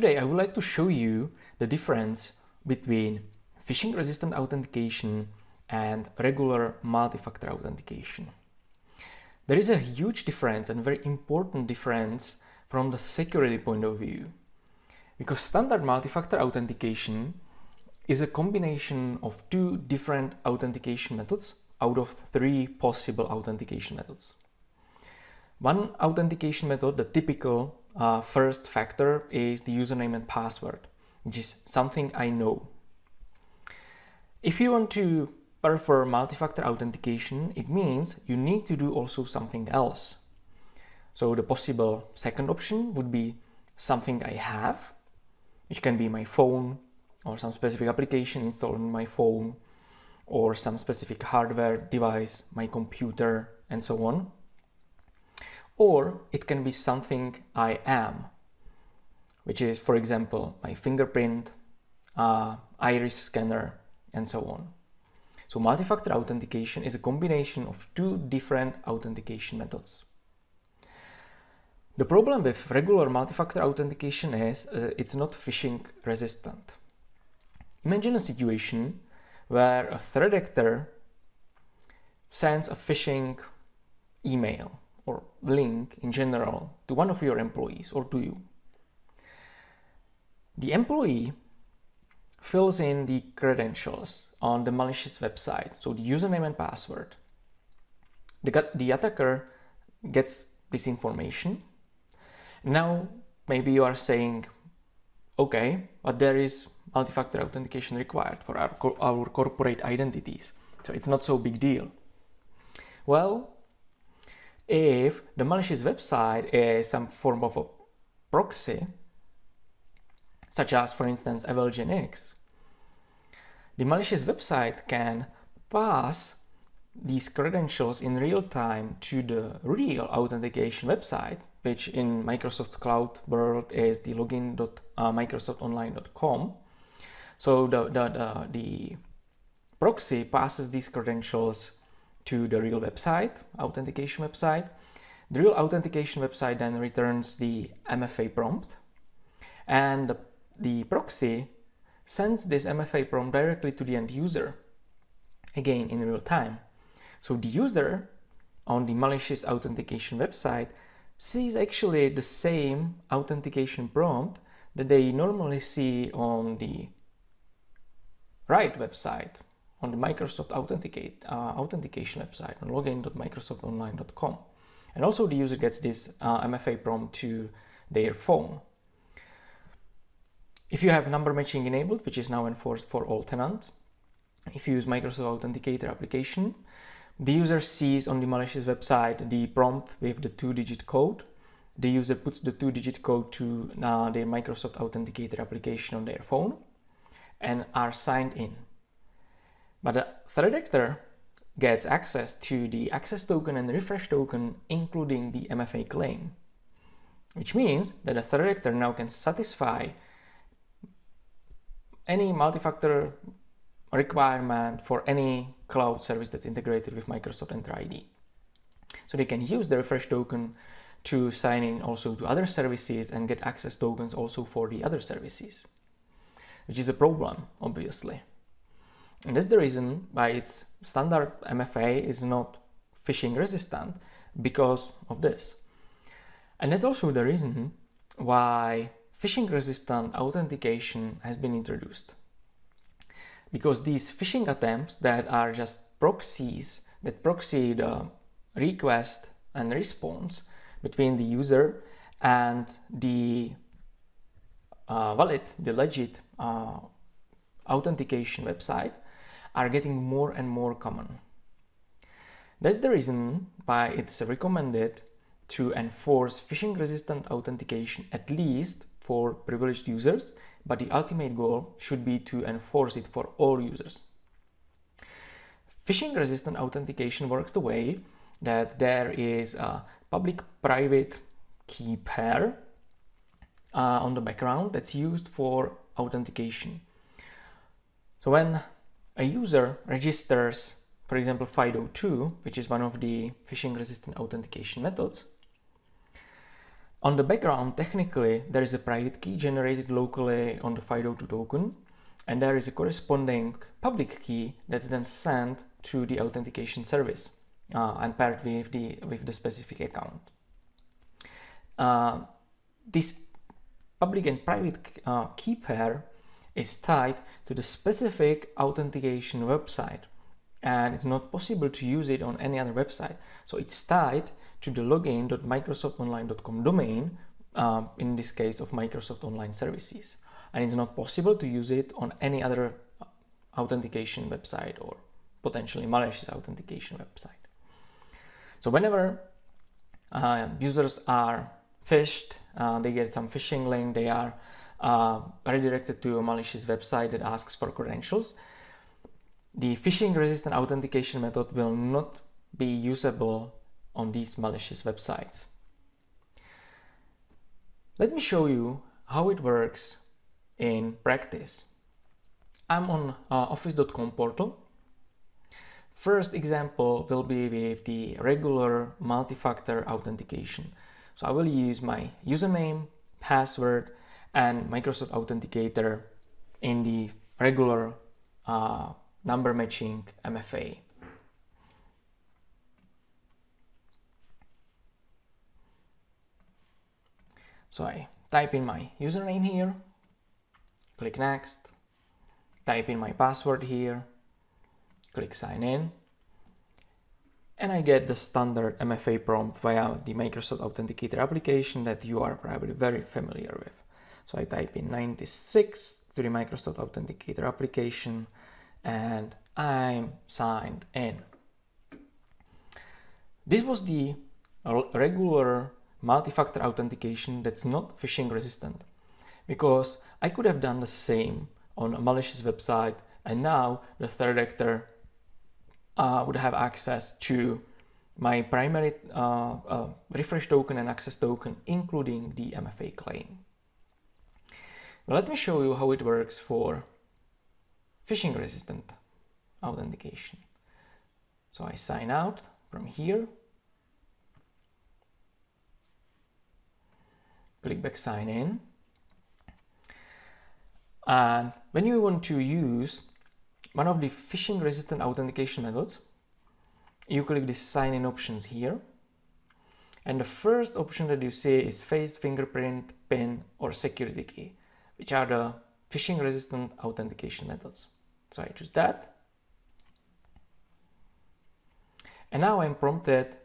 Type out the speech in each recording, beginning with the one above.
Today I would like to show you the difference between phishing-resistant authentication and regular multi-factor authentication. There is a huge difference and very important difference from the security point of view, because standard multi-factor authentication is a combination of two different authentication methods out of three possible authentication methods. One authentication method, the typical first factor, is the username and password, which is something I know. If you want to prefer multi-factor authentication, it means you need to do also something else. So the possible second option would be something I have, which can be my phone or some specific application installed on my phone or some specific hardware device, my computer, and so on. Or it can be something I am, which is, for example, my fingerprint, iris scanner, and so on. So multi-factor authentication is a combination of two different authentication methods. The problem with regular multi-factor authentication is it's not phishing resistant. Imagine a situation where a threat actor sends a phishing email or link in general to one of your employees or to you. The employee fills in the credentials on the malicious website, so the username and password. The attacker gets this information. Now maybe you are saying, okay, but there is multi-factor authentication required for our corporate identities, so it's not so big deal. Well, if the malicious website is some form of a proxy, such as, for instance, Evelgenix, the malicious website can pass these credentials in real time to the real authentication website, which in Microsoft Cloud world is the login.microsoftonline.com. So the proxy passes these credentials to the real website, authentication website. The real authentication website then returns the MFA prompt, and the proxy sends this MFA prompt directly to the end user, again in real time. So the user on the malicious authentication website sees actually the same authentication prompt that they normally see on the right website, on the Microsoft authentication website, on login.microsoftonline.com. And also the user gets this MFA prompt to their phone. If you have number matching enabled, which is now enforced for all tenants, if you use Microsoft Authenticator application, the user sees on the malicious website the prompt with the 2-digit code. The user puts the 2-digit code to their Microsoft Authenticator application on their phone and are signed in. But the threat actor gets access to the access token and refresh token, including the MFA claim, which means that the threat actor now can satisfy any multi-factor requirement for any cloud service that's integrated with Microsoft Entra ID. So they can use the refresh token to sign in also to other services and get access tokens also for the other services, which is a problem, obviously. And that's the reason why its standard MFA is not phishing resistant, because of this. And that's also the reason why phishing resistant authentication has been introduced. Because these phishing attempts that are just proxies that proxy the request and response between the user and the legit authentication website are getting more and more common. That's the reason why it's recommended to enforce phishing-resistant authentication, at least for privileged users, but the ultimate goal should be to enforce it for all users. Phishing-resistant authentication works the way that there is a public-private key pair on the background that's used for authentication. So when a user registers, for example, FIDO2, which is one of the phishing-resistant authentication methods, On the background, technically, there is a private key generated locally on the FIDO2 token, and there is a corresponding public key that's then sent to the authentication service and paired with the specific account. This public and private key pair is tied to the specific authentication website, and it's not possible to use it on any other website. So it's tied to the login.microsoftonline.com domain, in this case of Microsoft Online Services. And it's not possible to use it on any other authentication website or potentially malicious authentication website. So whenever users are phished, they get some phishing link, they are redirected to a malicious website that asks for credentials, the phishing-resistant authentication method will not be usable on these malicious websites. Let me show you how it works in practice. I'm on office.com portal. First example will be with the regular multi-factor authentication. So I will use my username, password, and Microsoft Authenticator in the regular number matching MFA. So I type in my username here, click next, type in my password here, click sign in, and I get the standard MFA prompt via the Microsoft Authenticator application that you are probably very familiar with. So I type in 96 to the Microsoft Authenticator application and I'm signed in. This was the regular multi-factor authentication that's not phishing resistant, because I could have done the same on a malicious website and now the threat actor would have access to my primary refresh token and access token, including the MFA claim. Well, let me show you how it works for phishing resistant authentication. So I sign out from here, click back sign in, and when you want to use one of the phishing resistant authentication methods, you click the sign in options here, and the first option that you see is face, fingerprint, PIN, or security key, which are the phishing resistant authentication methods. So I choose that, and now I'm prompted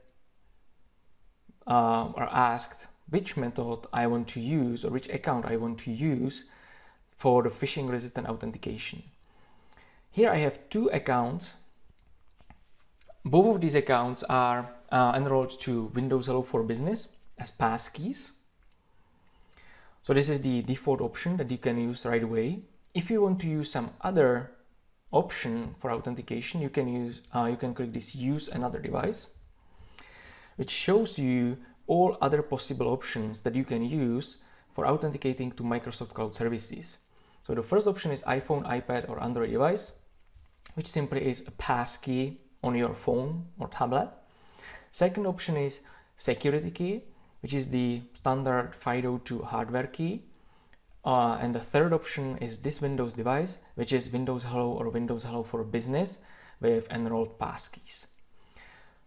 or asked which method I want to use or which account I want to use for the phishing resistant authentication. Here I have two accounts. Both of these accounts are enrolled to Windows Hello for Business as passkeys. So this is the default option that you can use right away. If you want to use some other option for authentication, you can click this use another device, which shows you all other possible options that you can use for authenticating to Microsoft Cloud Services. So the first option is iPhone, iPad, or Android device, which simply is a passkey on your phone or tablet. Second option is security key, which is the standard FIDO2 hardware key. And the third option is this Windows device, which is Windows Hello or Windows Hello for Business with enrolled passkeys.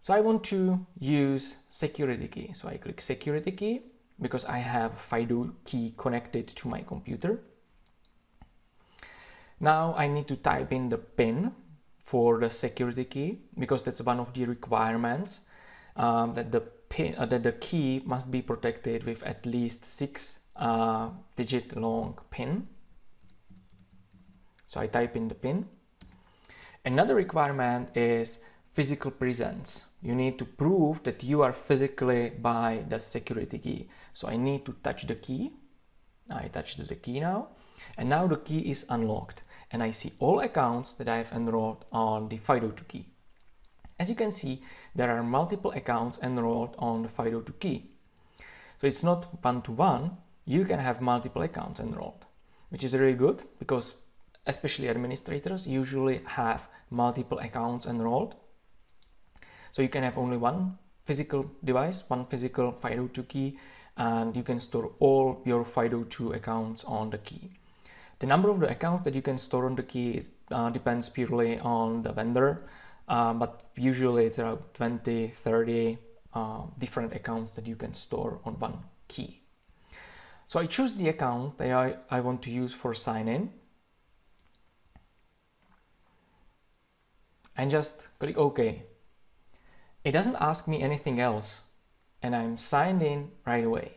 So I want to use security key. So I click security key because I have FIDO key connected to my computer. Now I need to type in the PIN for the security key because that's one of the requirements, that the key must be protected with at least 6-digit long PIN. So I type in the PIN. Another requirement is physical presence. You need to prove that you are physically by the security key. So I need to touch the key. I touched the key now, and now the key is unlocked, and I see all accounts that I have enrolled on the FIDO2 key. As you can see, there are multiple accounts enrolled on the FIDO2 key. So it's not one-to-one, you can have multiple accounts enrolled, which is really good because especially administrators usually have multiple accounts enrolled. So you can have only one physical device, one physical FIDO2 key, and you can store all your FIDO2 accounts on the key. The number of the accounts that you can store on the key depends purely on the vendor, but usually it's around 20, 30 different accounts that you can store on one key. So I choose the account that I want to use for sign-in and just click OK. It doesn't ask me anything else, and I'm signed in right away.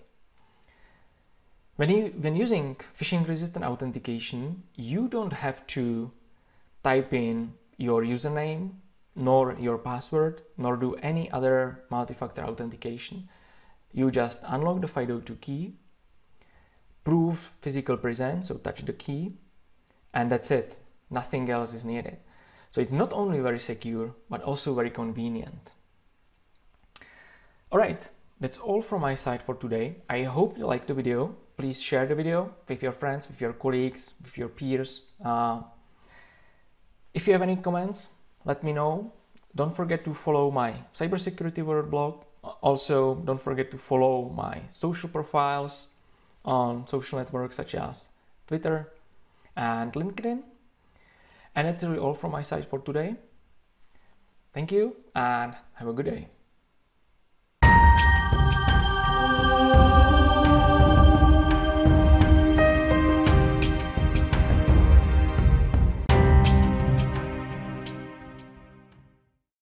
When using phishing-resistant authentication, you don't have to type in your username, nor your password, nor do any other multi-factor authentication. You just unlock the FIDO2 key, prove physical presence, so touch the key, and that's it. Nothing else is needed. So it's not only very secure, but also very convenient. Alright, that's all from my side for today. I hope you liked the video. Please share the video with your friends, with your colleagues, with your peers. If you have any comments, let me know. Don't forget to follow my Cybersecurity World blog. Also, don't forget to follow my social profiles on social networks such as Twitter and LinkedIn. And that's really all from my side for today. Thank you and have a good day.